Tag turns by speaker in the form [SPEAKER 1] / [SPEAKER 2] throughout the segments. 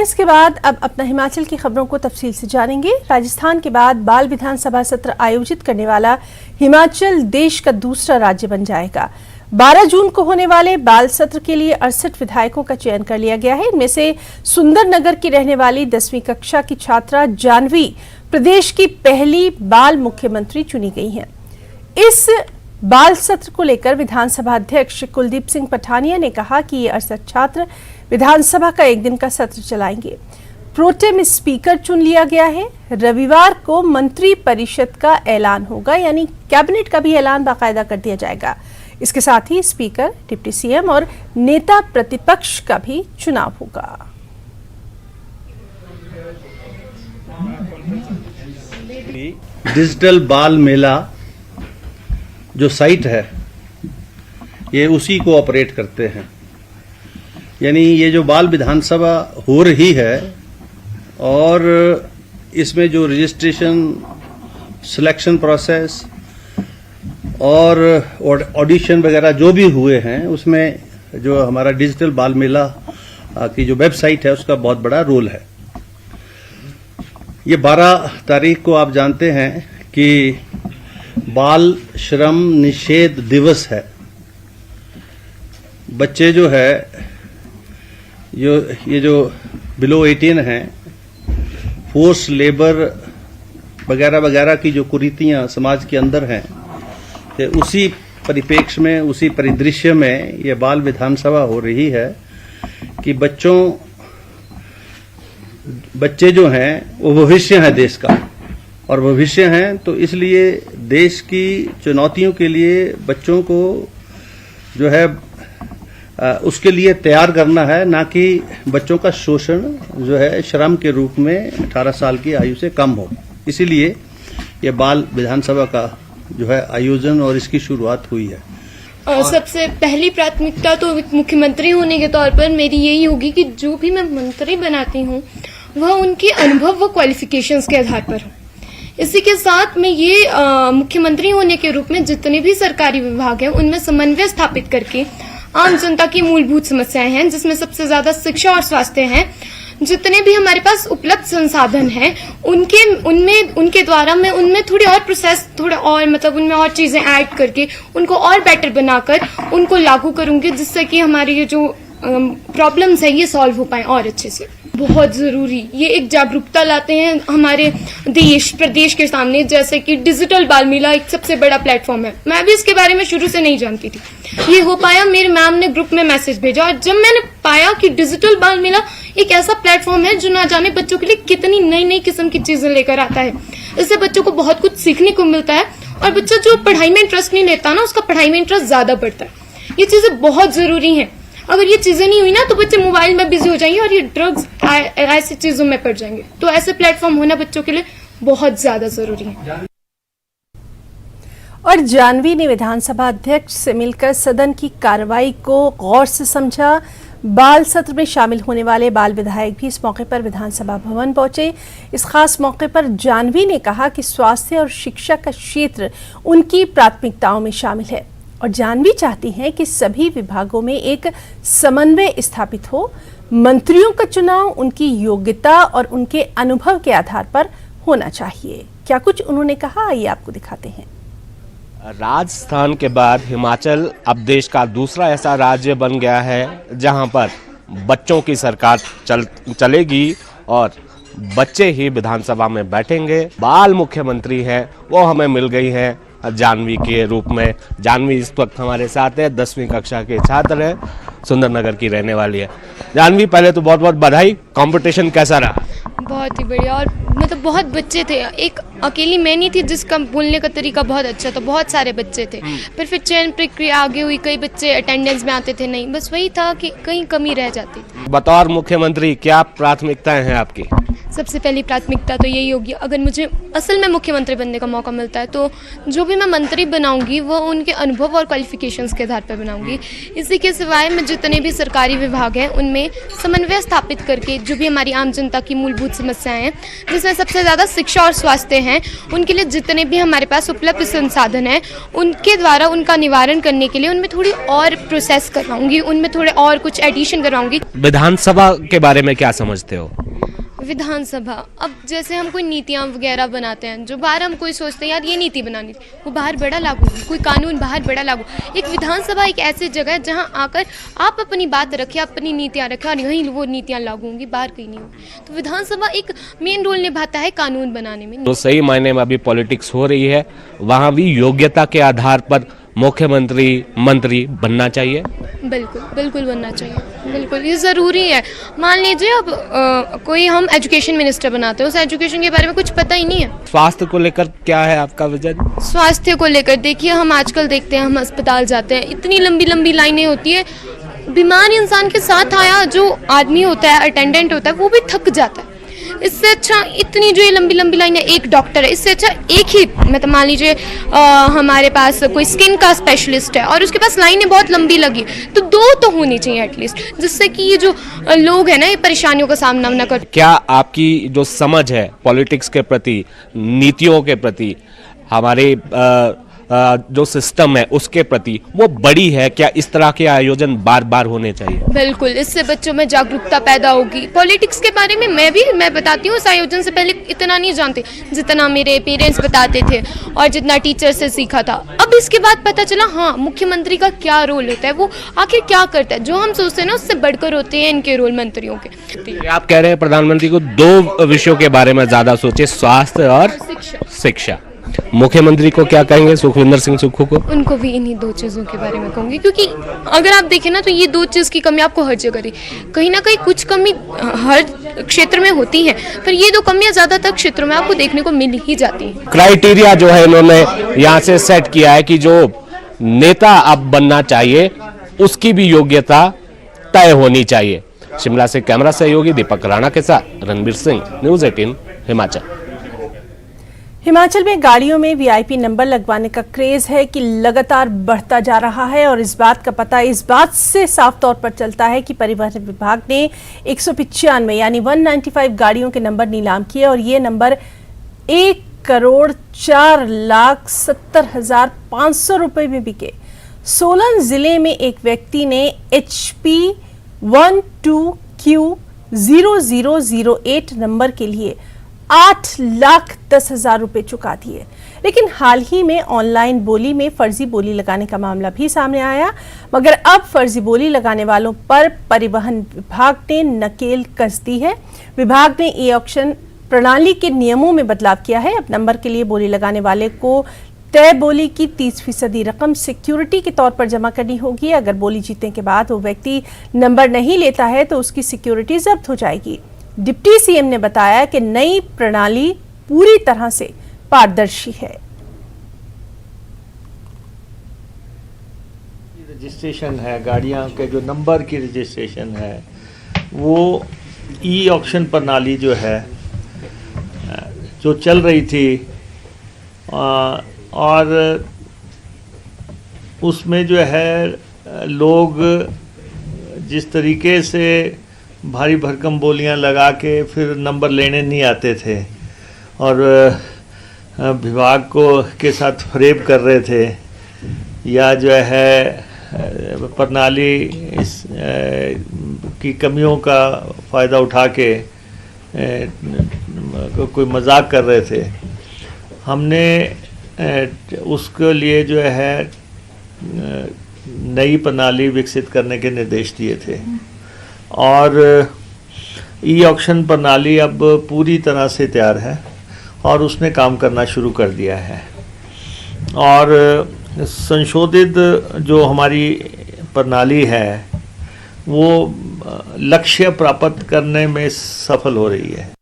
[SPEAKER 1] Headlines के बाद अब अपना हिमाचल की खबरों को तफसील से जानेंगे। राजस्थान के बाद बाल विधानसभा सत्र आयोजित करने वाला हिमाचल देश का दूसरा राज्य बन जाएगा। 12 जून को होने वाले बाल सत्र के लिए 68 विधायकों का चयन कर लिया गया है। इनमें से सुंदरनगर की रहने वाली 10वीं कक्षा की छात्रा जानवी प्रदेश की पहली बाल मुख्यमंत्री चुनी गई हैं। इस बाल सत्र को लेकर विधानसभा अध्यक्ष कुलदीप सिंह पठानिया ने कहा कि ये 68 छात्र विधानसभा का एक दिन का सत्र चलाएंगे। प्रोटेम स्पीकर चुन लिया गया है। रविवार को मंत्री परिषद का ऐलान होगा, यानी कैबिनेट का भी ऐलान बाकायदा कर दिया जाएगा। इसके साथ ही स्पीकर, डिप्टी सीएम और नेता प्रतिपक्ष का भी चुनाव होगा।
[SPEAKER 2] डिजिटल बाल मेला जो साइट है ये उसी को ऑपरेट करते हैं, यानी ये जो बाल विधानसभा हो रही है और इसमें जो रजिस्ट्रेशन, सिलेक्शन प्रोसेस और ऑडिशन वगैरह जो भी हुए हैं, उसमें जो हमारा डिजिटल बाल मेला की जो वेबसाइट है उसका बहुत बड़ा रोल है। ये 12 तारीख को आप जानते हैं कि बाल श्रम निषेध दिवस है। बच्चे जो है ये जो बिलो 18 हैं, फोर्स लेबर वगैरह वगैरह की जो कुरीतियां समाज के अंदर हैं, तो उसी परिप्रेक्ष्य में, उसी परिदृश्य में ये बाल विधानसभा हो रही है कि बच्चे जो हैं वो भविष्य है देश का, और भविष्य हैं तो इसलिए देश की चुनौतियों के लिए बच्चों को जो है उसके लिए तैयार करना है, ना कि बच्चों का शोषण जो है श्रम के रूप में 18 साल की आयु से कम हो। इसीलिए ये बाल विधानसभा का जो है आयोजन और इसकी शुरुआत हुई है।
[SPEAKER 3] सबसे पहली प्राथमिकता तो मुख्यमंत्री होने के तौर पर मेरी यही होगी कि जो भी मैं मंत्री बनाती हूँ वह उनके अनुभव व क्वालिफिकेशंस के आधार पर हो। इसी के साथ मैं ये मुख्यमंत्री होने के रूप में जितने भी सरकारी विभाग हैं उनमें समन्वय स्थापित करके आम जनता की मूलभूत समस्याएं हैं, जिसमें सबसे ज्यादा शिक्षा और स्वास्थ्य हैं, जितने भी हमारे पास उपलब्ध संसाधन हैं उनके द्वारा मैं उनमें थोड़ी और प्रोसेस, थोड़ा और मतलब उनमें और चीजें ऐड करके उनको और बेटर बनाकर उनको लागू करूंगी, जिससे कि हमारी ये जो प्रॉब्लम्स है ये सॉल्व हो पाए और अच्छे से। बहुत जरूरी ये एक जागरूकता लाते हैं हमारे देश प्रदेश के सामने, जैसे कि डिजिटल बाल मेला एक सबसे बड़ा प्लेटफॉर्म है। मैं भी इसके बारे में शुरू से नहीं जानती थी, ये हो पाया, मेरे मैम ने ग्रुप में मैसेज भेजा और जब मैंने पाया कि डिजिटल बाल मेला एक ऐसा प्लेटफॉर्म है जो ना जाने बच्चों के लिए कितनी नई नई किस्म की चीजें लेकर आता है। इससे बच्चों को बहुत कुछ सीखने को मिलता है और बच्चा जो पढ़ाई में इंटरेस्ट नहीं लेता ना, उसका पढ़ाई में इंटरेस्ट ज्यादा बढ़ता है। ये चीजें बहुत जरूरी है। अगर ये चीजें नहीं हुई ना तो बच्चे मोबाइल में बिजी हो जाएंगे और ये ड्रग्स ऐसी चीजों में पड़ जाएंगे। तो ऐसे प्लेटफॉर्म होना बच्चों के लिए बहुत ज्यादा जरूरी है।
[SPEAKER 1] और जानवी ने विधानसभा अध्यक्ष से मिलकर सदन की कार्रवाई को गौर से समझा। बाल सत्र में शामिल होने वाले बाल विधायक भी इस मौके पर विधानसभा भवन पहुंचे। इस खास मौके पर जानवी ने कहा कि स्वास्थ्य और शिक्षा का क्षेत्र उनकी प्राथमिकताओं में शामिल है और जानवी चाहती हैं कि सभी विभागों में एक समन्वय स्थापित हो। मंत्रियों का चुनाव उनकी योग्यता और उनके अनुभव के आधार पर होना चाहिए। क्या कुछ उन्होंने कहा, आइए आपको दिखाते हैं।
[SPEAKER 4] राजस्थान के बाद हिमाचल अब देश का दूसरा ऐसा राज्य बन गया है जहां पर बच्चों की सरकार चलेगी और बच्चे ही विधानसभा में बैठेंगे। बाल मुख्यमंत्री है वो हमें मिल गई है जानवी के रूप में। जानवी इस वक्त हमारे साथ है, 10वीं कक्षा के छात्र है, सुंदरनगर की रहने वाली है। जानवी, पहले तो बहुत बहुत बधाई। कंपटीशन कैसा रहा?
[SPEAKER 3] बहुत ही बढ़िया, और मतलब बहुत बच्चे थे, एक अकेली मैं नहीं थी जिसका बोलने का तरीका बहुत अच्छा था, बहुत सारे बच्चे थे। पर फिर चयन प्रक्रिया आगे हुई, कई बच्चे अटेंडेंस में आते थे नहीं, बस वही था कि कहीं कमी रह जाती थी।
[SPEAKER 4] बतौर मुख्यमंत्री क्या प्राथमिकताएं हैं आपकी?
[SPEAKER 3] सबसे पहली प्राथमिकता तो यही होगी, अगर मुझे असल में मुख्यमंत्री बनने का मौका मिलता है तो जो भी मैं मंत्री बनाऊंगी वो उनके अनुभव और क्वालिफिकेशंस के आधार पर बनाऊंगी। इसी के सिवाय मैं जितने भी सरकारी विभाग हैं उनमें समन्वय स्थापित करके जो भी हमारी आम जनता की मूलभूत समस्याएं हैं, जिसमें सबसे ज़्यादा शिक्षा और स्वास्थ्य हैं, उनके लिए जितने भी हमारे पास उपलब्ध संसाधन हैं उनके द्वारा उनका निवारण करने के लिए उनमें थोड़ी और प्रोसेस करवाऊंगी, उनमें थोड़े और कुछ एडिशन करवाऊंगी।
[SPEAKER 4] विधानसभा के बारे में क्या समझते हो?
[SPEAKER 3] विधानसभा, अब जैसे हम कोई नीतियाँ वगैरह बनाते हैं, जो बाहर हम कोई सोचते हैं यार ये नीति बनानी थी, वो बाहर बड़ा लागू, कोई कानून बाहर बड़ा लागू। एक विधानसभा एक ऐसी जगह है जहाँ आकर आप अपनी बात रखें, अपनी नीतियाँ रखें और यहीं वो नीतियाँ लागू होंगी, बाहर कहीं नहीं होंगी। तो विधानसभा एक मेन रोल निभाता है कानून बनाने में।
[SPEAKER 4] तो सही मायने में अभी पॉलिटिक्स हो रही है, वहाँ भी योग्यता के आधार पर मुख्यमंत्री मंत्री बनना चाहिए।
[SPEAKER 3] बिल्कुल बिल्कुल बनना चाहिए, बिल्कुल ये ज़रूरी है। मान लीजिए अब कोई हम एजुकेशन मिनिस्टर बनाते हैं, उस एजुकेशन के बारे में कुछ पता ही नहीं है।
[SPEAKER 4] स्वास्थ्य को लेकर क्या है आपका विजन?
[SPEAKER 3] स्वास्थ्य को लेकर देखिए, हम आजकल देखते हैं, हम अस्पताल जाते हैं, इतनी लंबी लंबी लाइनें होती है, बीमार इंसान के साथ आया जो आदमी होता है, अटेंडेंट होता है, वो भी थक जाता है। इससे अच्छा इतनी जो ये लंबी लंबी लाइन है, एक डॉक्टर है, इससे अच्छा एक ही, मतलब मान लीजिए हमारे पास कोई स्किन का स्पेशलिस्ट है और उसके पास लाइनें बहुत लंबी लगी, तो दो तो होनी चाहिए एटलीस्ट, जिससे कि ये जो लोग हैं ना ये परेशानियों का सामना न कर।
[SPEAKER 4] क्या आपकी जो समझ है पॉलिटिक्स के प्रति, नीतियों के प्रति, हमारे जो सिस्टम है उसके प्रति, वो बड़ी है? क्या इस तरह के आयोजन बार बार होने चाहिए?
[SPEAKER 3] बिल्कुल, इससे बच्चों में जागरूकता पैदा होगी। पॉलिटिक्स के बारे में मैं बताती हूँ, इस आयोजन से पहले इतना नहीं जानते जितना मेरे पेरेंट्स बताते थे और जितना टीचर से सीखा था। अब इसके बाद पता चला हाँ मुख्यमंत्री का क्या रोल होता है, वो आखिर क्या करता है। जो हम सोचते हैं ना उससे बढ़कर होते हैं इनके रोल मंत्रियों के।
[SPEAKER 4] आप कह रहे हैं प्रधानमंत्री को दो विषयों के बारे में ज्यादा सोचे, स्वास्थ्य और शिक्षा। मुख्यमंत्री को क्या कहेंगे, सुखविंदर सिंह सुक्खू को?
[SPEAKER 3] उनको भी इन्हीं दो चीज़ों के बारे में कहूँगी, क्योंकि अगर आप देखें ना तो ये दो चीज़ की कमी आपको हर जगह रही, कहीं ना कहीं कुछ कमी हर क्षेत्र में होती है, पर ये दो कमियां ज़्यादातर क्षेत्रों में आपको देखने को मिल ही जाती हैं।
[SPEAKER 4] क्राइटेरिया जो है इन्होंने यहाँ से सेट किया है कि जो नेता अब बनना चाहिए उसकी भी योग्यता तय होनी चाहिए। शिमला से कैमरा सहयोगी दीपक राणा के साथ रणबीर सिंह, न्यूज़ 18 हिमाचल।
[SPEAKER 1] हिमाचल में गाड़ियों में वीआईपी नंबर लगवाने का क्रेज है कि लगातार बढ़ता जा रहा है और इस बात का पता इस बात से साफ तौर पर चलता है कि परिवहन विभाग ने 195 यानी 195 गाड़ियों के नंबर नीलाम किए और ये नंबर 1,04,70,500 रुपए में बिके। सोलन जिले में एक व्यक्ति ने HP 12Q0008 नंबर के लिए 8,10,000 रुपए चुका दिए। लेकिन हाल ही में ऑनलाइन बोली में फर्जी बोली लगाने का मामला भी सामने आया, मगर अब फर्जी बोली लगाने वालों पर परिवहन विभाग ने नकेल कस दी है। विभाग ने ई ऑक्शन प्रणाली के नियमों में बदलाव किया है। अब नंबर के लिए बोली लगाने वाले को तय बोली की 30% रकम सिक्योरिटी के तौर पर जमा करनी होगी। अगर बोली जीतने के बाद वो व्यक्ति नंबर नहीं लेता है तो उसकी सिक्योरिटी जब्त हो जाएगी। डिप्टी सीएम ने बताया कि नई प्रणाली पूरी तरह से पारदर्शी है।
[SPEAKER 5] रजिस्ट्रेशन है, गाड़ियां के जो नंबर की रजिस्ट्रेशन है, वो ई ऑक्शन प्रणाली जो है जो चल रही थी और उसमें जो है लोग जिस तरीके से भारी भरकम बोलियां लगा के फिर नंबर लेने नहीं आते थे और विभाग को के साथ फरेब कर रहे थे, या जो है प्रणाली इस की कमियों का फ़ायदा उठा के कोई मजाक कर रहे थे। हमने उसके लिए जो है नई प्रणाली विकसित करने के निर्देश दिए थे और ई ऑक्शन प्रणाली अब पूरी तरह से तैयार है और उसने काम करना शुरू कर दिया है और संशोधित जो हमारी प्रणाली है वो लक्ष्य प्राप्त करने में सफल हो रही है।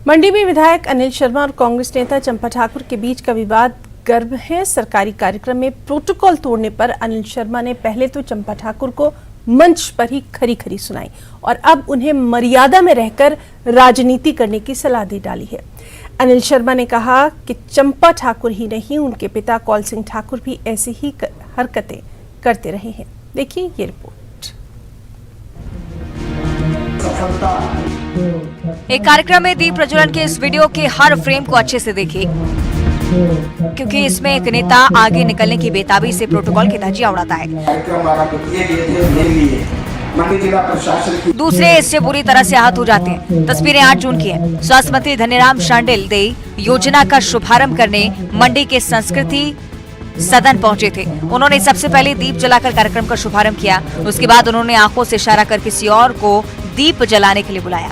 [SPEAKER 1] मंडी में विधायक अनिल शर्मा और कांग्रेस नेता चंपा ठाकुर के बीच का विवाद गर्म है। सरकारी कार्यक्रम में प्रोटोकॉल तोड़ने पर अनिल शर्मा ने पहले तो चंपा ठाकुर को मंच पर ही खरी खरी सुनाई और अब उन्हें मर्यादा में रहकर राजनीति करने की सलाह दे डाली है। अनिल शर्मा ने कहा कि चंपा ठाकुर ही नहीं, उनके पिता कौल सिंह ठाकुर भी ऐसी ही हरकतें करते रहे हैं। देखिए ये रिपोर्ट।
[SPEAKER 6] एक कार्यक्रम में दीप प्रज्वलन के इस वीडियो के हर फ्रेम को अच्छे से देखिए, क्योंकि इसमें एक नेता आगे निकलने की बेताबी से प्रोटोकॉल की धज्जियां उड़ाता है, दूसरे इससे बुरी तरह से आहत हो जाते हैं। तस्वीरें 8 जून की हैं। स्वास्थ्य मंत्री धन्यराम शांडिल दे योजना का शुभारंभ करने मंडी के संस्कृति सदन पहुंचे थे। उन्होंने सबसे पहले दीप जलाकर कार्यक्रम का शुभारंभ किया। उसके बाद उन्होंने आंखों से इशारा कर किसी और को दीप जलाने के लिए बुलाया,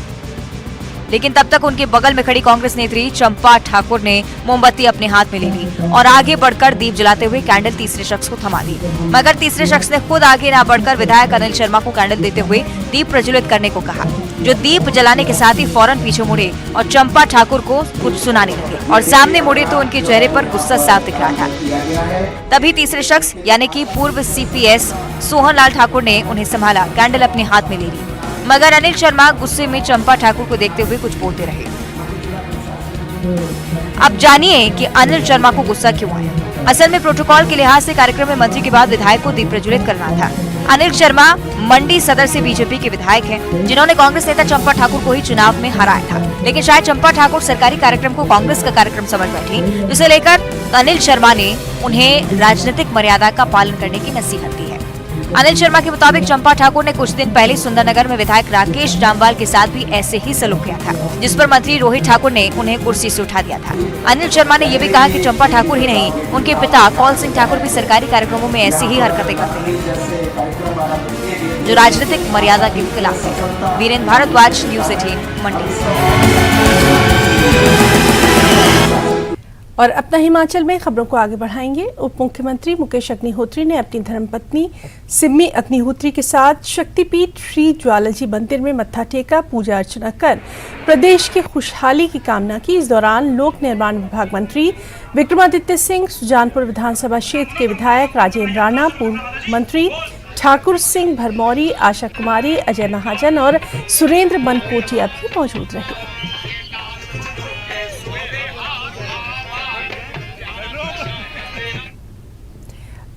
[SPEAKER 6] लेकिन तब तक उनके बगल में खड़ी कांग्रेस नेत्री चंपा ठाकुर ने मोमबत्ती अपने हाथ में ले ली और आगे बढ़कर दीप जलाते हुए कैंडल तीसरे शख्स को थमा दी। मगर तीसरे शख्स ने खुद आगे न बढ़कर विधायक अनिल शर्मा को कैंडल देते हुए दीप प्रज्वलित करने को कहा, जो दीप जलाने के साथ ही फौरन पीछे मुड़े और चंपा ठाकुर को कुछ सुनाने लगे और सामने मुड़े तो उनके चेहरे पर गुस्सा साफ दिख रहा था। तभी तीसरे शख्स यानी कि पूर्व सीपीएस सोहन लाल ठाकुर ने उन्हें संभाला, कैंडल अपने हाथ में ले ली। मगर अनिल शर्मा गुस्से में चंपा ठाकुर को देखते हुए कुछ बोलते रहे। अब जानिए कि अनिल शर्मा को गुस्सा क्यों आया। असल में प्रोटोकॉल के लिहाज से कार्यक्रम में मंत्री के बाद विधायक को दीप प्रज्वलित करना था। अनिल शर्मा मंडी सदर से बीजेपी के विधायक हैं, जिन्होंने कांग्रेस नेता चंपा ठाकुर को ही चुनाव में हराया था। लेकिन शायद चंपा ठाकुर सरकारी कार्यक्रम को कांग्रेस का कार्यक्रम समझ बैठी, जिसे लेकर अनिल शर्मा ने उन्हें राजनीतिक मर्यादा का पालन करने की नसीहत दी है। अनिल शर्मा के मुताबिक चंपा ठाकुर ने कुछ दिन पहले सुंदरनगर में विधायक राकेश जामवाल के साथ भी ऐसे ही सलूक किया था, जिस पर मंत्री रोहित ठाकुर ने उन्हें कुर्सी से उठा दिया था। अनिल शर्मा ने यह भी कहा कि चंपा ठाकुर ही नहीं, उनके पिता कौल सिंह ठाकुर भी सरकारी कार्यक्रमों में ऐसी ही हरकतें करते हैं, जो राजनीतिक मर्यादा के खिलाफ है। वीरेंद्र भारद्वाज, न्यूज़ 18 मंडी।
[SPEAKER 1] और अपना हिमाचल में खबरों को आगे बढ़ाएंगे। उप मुख्यमंत्री मुकेश अग्निहोत्री ने अपनी धर्मपत्नी सिम्मी अग्निहोत्री के साथ शक्तिपीठ श्री ज्वालाजी मंदिर में मत्था टेका, पूजा अर्चना कर प्रदेश की खुशहाली की कामना की। इस दौरान लोक निर्माण विभाग मंत्री विक्रमादित्य सिंह, सुजानपुर विधानसभा क्षेत्र के विधायक राजेंद्र राणा, पूर्व मंत्री ठाकुर सिंह भरमौरी, आशा कुमारी, अजय महाजन और सुरेंद्र मनकोटिया भी मौजूद रहे।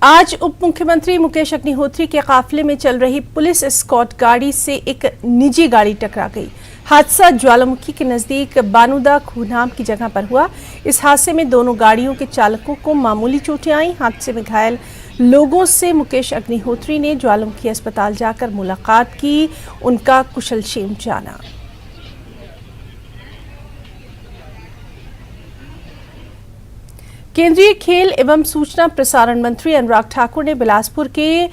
[SPEAKER 1] आज उप मुख्यमंत्री मुकेश अग्निहोत्री के काफिले में चल रही पुलिस एस्कॉर्ट गाड़ी से एक निजी गाड़ी टकरा गई। हादसा ज्वालामुखी के नजदीक बानुदा खूह नाम की जगह पर हुआ। इस हादसे में दोनों गाड़ियों के चालकों को मामूली चोटें आईं। हादसे में घायल लोगों से मुकेश अग्निहोत्री ने ज्वालामुखी अस्पताल जाकर मुलाकात की, उनका कुशलक्षेम जाना। केंद्रीय खेल एवं सूचना प्रसारण मंत्री अनुराग ठाकुर ने बिलासपुर के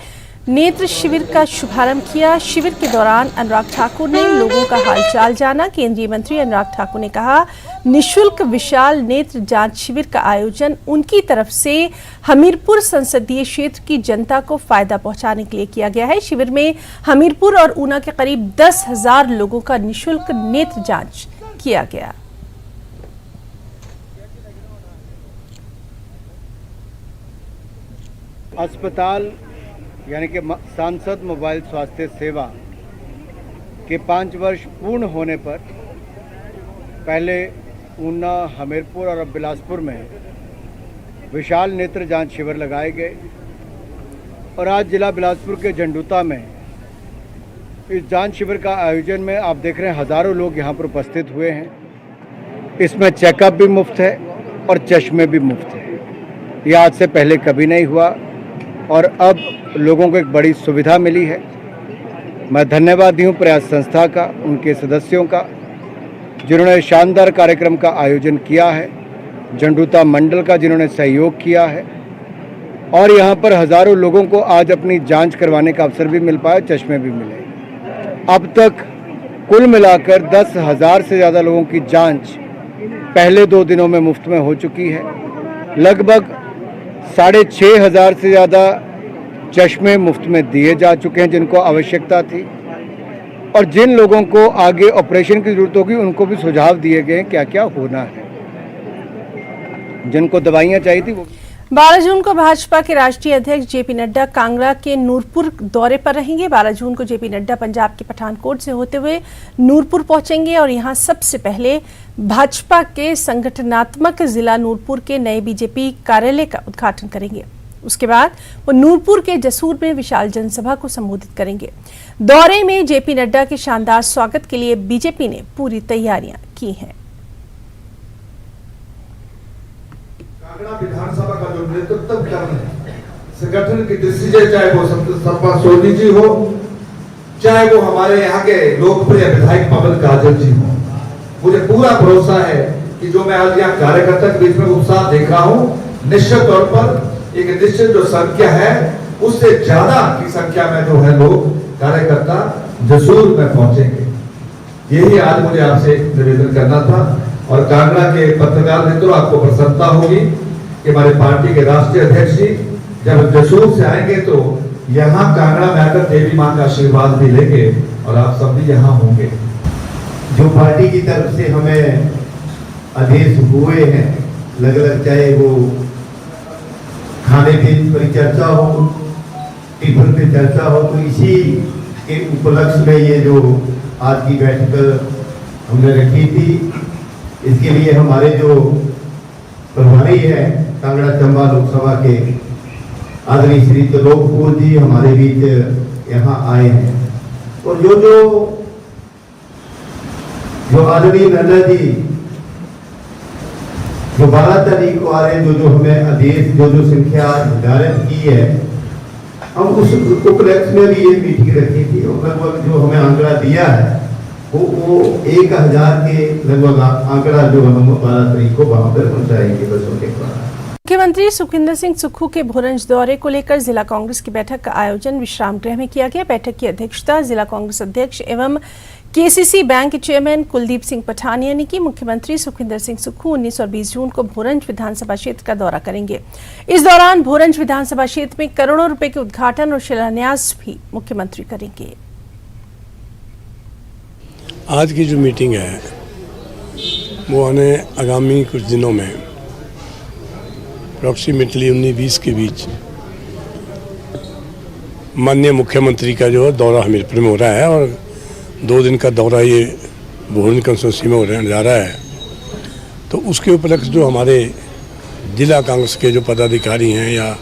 [SPEAKER 1] नेत्र शिविर का शुभारंभ किया। शिविर के दौरान अनुराग ठाकुर ने लोगों का हालचाल जाना। केंद्रीय मंत्री अनुराग ठाकुर ने कहा, निशुल्क विशाल नेत्र जांच शिविर का आयोजन उनकी तरफ से हमीरपुर संसदीय क्षेत्र की जनता को फायदा पहुंचाने के लिए किया गया है। शिविर में हमीरपुर और ऊना के करीब 10,000 लोगों का निशुल्क नेत्र जांच किया गया।
[SPEAKER 7] अस्पताल यानी कि सांसद मोबाइल स्वास्थ्य सेवा के 5 वर्ष पूर्ण होने पर पहले ऊना, हमीरपुर और अब बिलासपुर में विशाल नेत्र जांच शिविर लगाए गए और आज जिला बिलासपुर के झंडूता में इस जांच शिविर का आयोजन में आप देख रहे हैं हज़ारों लोग यहाँ पर उपस्थित हुए हैं। इसमें चेकअप भी मुफ्त है और चश्मे भी मुफ्त है। ये आज से पहले कभी नहीं हुआ और अब लोगों को एक बड़ी सुविधा मिली है। मैं धन्यवादी हूँ प्रयास संस्था का, उनके सदस्यों का, जिन्होंने शानदार कार्यक्रम का आयोजन किया है, झंडूता मंडल का जिन्होंने सहयोग किया है और यहाँ पर हज़ारों लोगों को आज अपनी जांच करवाने का अवसर भी मिल पाया, चश्मे भी मिले। अब तक कुल मिलाकर 10,000 से ज़्यादा लोगों की जांच पहले 2 दिनों में मुफ्त में हो चुकी है। लगभग 6,500 से ज़्यादा चश्मे मुफ्त में दिए जा चुके हैं जिनको आवश्यकता थी और जिन लोगों को आगे ऑपरेशन की ज़रूरत होगी उनको भी सुझाव दिए गए क्या क्या होना है, जिनको दवाइयाँ चाहिए थी वो।
[SPEAKER 1] 12 जून को भाजपा के राष्ट्रीय अध्यक्ष जेपी नड्डा कांगड़ा के नूरपुर दौरे पर रहेंगे। 12 जून को जेपी नड्डा पंजाब के पठानकोट से होते हुए नूरपुर पहुंचेंगे और यहां सबसे पहले भाजपा के संगठनात्मक जिला नूरपुर के नए बीजेपी कार्यालय का उद्घाटन करेंगे। उसके बाद वो नूरपुर के जसूर में विशाल जनसभा को संबोधित करेंगे। दौरे में जेपी नड्डा के शानदार स्वागत के लिए बीजेपी ने पूरी तैयारियां की हैं।
[SPEAKER 8] कांगड़ा विधानसभा का जो नेतृत्व कर रहे हैं, संगठन की दृष्टि से, चाहे वो सरपंच सोनी जी हो, चाहे वो हमारे यहाँ के लोकप्रिय विधायक पवन काजल जी हो, मुझे पूरा भरोसा है कि जो मैं आज यहाँ कार्यकर्ता के बीच में उत्साह देख रहा हूँ, निश्चित तौर पर एक निश्चित जो संख्या है उससे ज्यादा की संख्या में जो है लोग कार्यकर्ता जसूर में पहुंचेंगे। यही आज मुझे आपसे निवेदन करना था। और कांगड़ा के पत्रकार मित्रों, आपको प्रसन्नता होगी कि हमारे पार्टी के राष्ट्रीय अध्यक्ष जी जब जसूर से आएंगे तो यहाँ कांगड़ा में आकर देवी मां का आशीर्वाद भी लेंगे और आप सब भी यहाँ होंगे।
[SPEAKER 9] जो पार्टी की तरफ से हमें आदेश हुए हैं, अलग-अलग, चाहे वो खाने पीने पर चर्चा हो, टिफिन पे चर्चा हो, तो इसी के उपलक्ष्य में ये जो आज की बैठक हमने रखी थी, इसके लिए हमारे जो प्रभारी है कांगड़ा चंबा लोकसभा के आदरणीय श्री त्रिलोकपुर जी हमारे बीच यहाँ आए हैं। और जो आदरणीय नड्डा जी जो 12 तारीख को आ रहे हैं, जो हमें आदेश जो संख्या निर्धारित की है, हम उस उपलक्ष्य में भी ये मीटिंग रखी थी और लगभग जो हमें आंकड़ा दिया है वो 1000 के लगभग आंकड़ा जो हम 12 तारीख को वहां पर पहुंचाएंगे बसों के द्वारा।
[SPEAKER 1] मुख्यमंत्री सुखविंदर सिंह सुक्खू के भोरंज दौरे को लेकर जिला कांग्रेस की बैठक का आयोजन विश्राम गृह में किया गया। बैठक की अध्यक्षता जिला कांग्रेस अध्यक्ष एवं KCC bank chairman Kuldeep Singh Pathania ने की। मुख्यमंत्री सुखविंदर सिंह सुक्खू 19 और 20 जून को भोरंज विधानसभा क्षेत्र का दौरा करेंगे। इस दौरान भोरंज विधानसभा क्षेत्र में करोड़ों रुपए के उद्घाटन और शिलान्यास भी मुख्यमंत्री करेंगे।
[SPEAKER 10] आज की जो मीटिंग है वो आगामी कुछ दिनों में अप्रॉक्सीमेटली 19-20 के बीच माननीय मुख्यमंत्री का जो दौरा हमीरपुर में हो रहा है और 2 दिन का दौरा ये भोरंज कंस्टिट्यूंसी में होने जा रहा है। तो उसके उपलक्ष्य जो हमारे जिला कांग्रेस के जो पदाधिकारी हैं या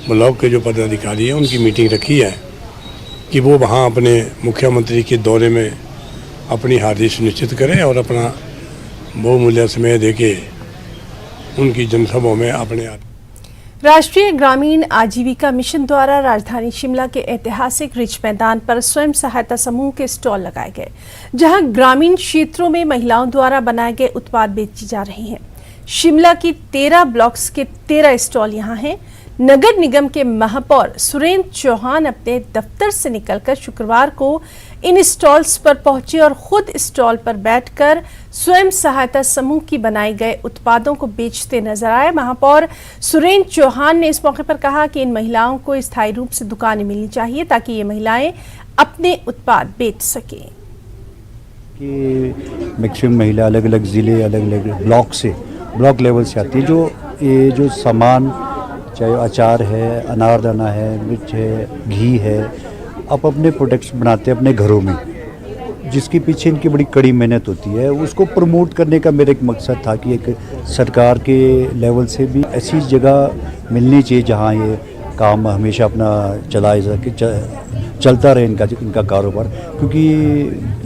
[SPEAKER 10] ब्लॉक के जो पदाधिकारी हैं उनकी मीटिंग रखी है कि वो वहाँ अपने मुख्यमंत्री के दौरे में अपनी हाजिरी सुनिश्चित करें और अपना बहुमूल्य समय देके उनकी जनसभाओं में अपने
[SPEAKER 1] राष्ट्रीय ग्रामीण आजीविका मिशन द्वारा राजधानी शिमला के ऐतिहासिक रिज मैदान पर स्वयं सहायता समूह के स्टॉल लगाए गए, जहां ग्रामीण क्षेत्रों में महिलाओं द्वारा बनाए गए उत्पाद बेचे जा रहे हैं। शिमला की 13 ब्लॉक्स के 13 स्टॉल यहां हैं। नगर निगम के महापौर सुरेंद्र चौहान अपने दफ्तर से निकलकर शुक्रवार को इन स्टॉल्स पर पहुंचे और खुद स्टॉल पर बैठकर स्वयं सहायता समूह की बनाए गए उत्पादों को बेचते नजर आए। महापौर सुरेंद्र चौहान ने इस मौके पर कहा कि इन महिलाओं को स्थायी रूप से दुकानें मिलनी चाहिए ताकि ये महिलाएं अपने उत्पाद बेच सकें।
[SPEAKER 11] कि मैक्सिमम महिला अलग अलग ज़िले, अलग अलग ब्लॉक लेवल से आती है। जो ये जो सामान, चाहे अचार है, अनारदाना है, मिर्च है, घी है, आप अपने प्रोडक्ट्स बनाते हैं अपने घरों में, जिसके पीछे इनकी बड़ी कड़ी मेहनत होती है। उसको प्रमोट करने का मेरा एक मकसद था कि एक सरकार के लेवल से भी ऐसी जगह मिलनी चाहिए जहां ये काम हमेशा अपना चलता रहे इनका कारोबार। क्योंकि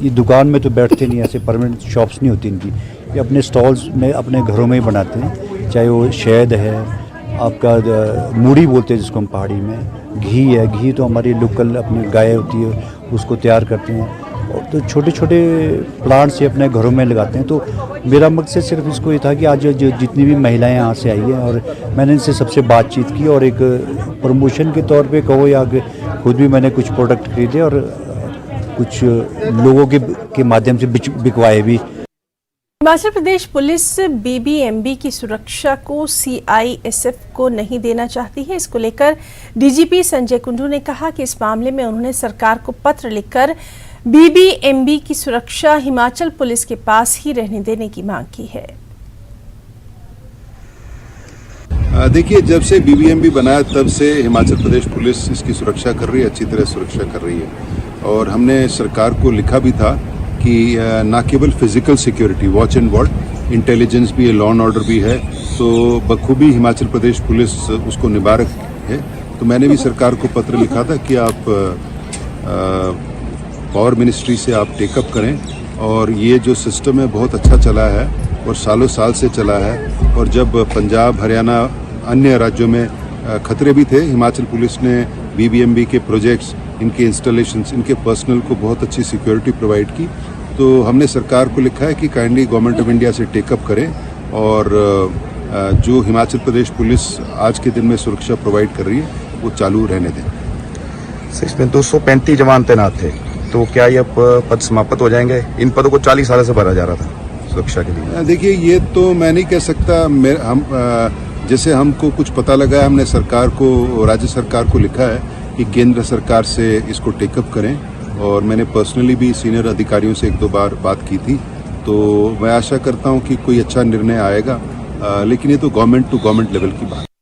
[SPEAKER 11] ये दुकान में तो बैठते नहीं, ऐसे परमानेंट शॉप्स नहीं होती इनकी, ये अपने स्टॉल्स में अपने घरों में ही बनाते हैं। चाहे वो शहद है, आपका मूढ़ी बोलते हैं जिसको हम पहाड़ी में, घी है, घी तो हमारी लोकल अपनी गाय होती है उसको तैयार करते हैं। और तो छोटे छोटे प्लांट्स ये अपने घरों में लगाते हैं। तो मेरा मकसद सिर्फ इसको ये था कि आज जो जितनी भी महिलाएं यहाँ से आई हैं और मैंने इनसे सबसे बातचीत की और एक प्रमोशन के तौर पे कहो या खुद भी मैंने कुछ प्रोडक्ट खरीदे और कुछ लोगों के माध्यम से बिकवाए भी।
[SPEAKER 1] हिमाचल प्रदेश पुलिस बीबीएमबी की सुरक्षा को सीआईएसएफ को नहीं देना चाहती है। इसको लेकर डीजीपी संजय कुंडू ने कहा कि इस मामले में उन्होंने सरकार को पत्र लिखकर बीबीएमबी की सुरक्षा हिमाचल पुलिस के पास ही रहने देने की मांग की है।
[SPEAKER 12] देखिए, जब से बीबीएमबी बनाया तब से हिमाचल प्रदेश पुलिस इसकी सुरक्षा कर रही है, अच्छी तरह सुरक्षा कर रही है। और हमने सरकार को लिखा भी था कि ना केवल physical security, watch and ward, intelligence भी है, लॉ एंड ऑर्डर भी है, तो बखूबी हिमाचल प्रदेश पुलिस उसको निभा रही है। तो मैंने भी सरकार को पत्र लिखा था कि आप पावर मिनिस्ट्री से आप टेकअप करें, और ये जो सिस्टम है बहुत अच्छा चला है और सालों साल से चला है। और जब पंजाब, हरियाणा, अन्य राज्यों में खतरे भी थे, हिमाचल पुलिस ने बीबीएमबी के प्रोजेक्ट्स, इनके इंस्टॉलेशंस, इनके पर्सनल को बहुत अच्छी सिक्योरिटी प्रोवाइड की। तो हमने सरकार को लिखा है कि काइंडली गवर्नमेंट ऑफ इंडिया से टेकअप करें और जो हिमाचल प्रदेश पुलिस आज के दिन में सुरक्षा प्रोवाइड कर रही है वो चालू रहने दें।
[SPEAKER 13] इसमें 235 जवान तैनात थे, तो क्या ये पद समाप्त हो जाएंगे? इन पदों को 40 साल से भरा जा रहा था सुरक्षा के लिए।
[SPEAKER 12] देखिए, ये तो मैं नहीं कह सकता। जैसे हमको कुछ पता लगा, हमने सरकार को, राज्य सरकार को लिखा है कि केंद्र सरकार से इसको टेकअप करें, और मैंने पर्सनली भी सीनियर अधिकारियों से 1-2 बार बात की थी। तो मैं आशा करता हूं कि कोई अच्छा निर्णय आएगा, लेकिन ये तो गवर्नमेंट टू गवर्नमेंट लेवल की बात है।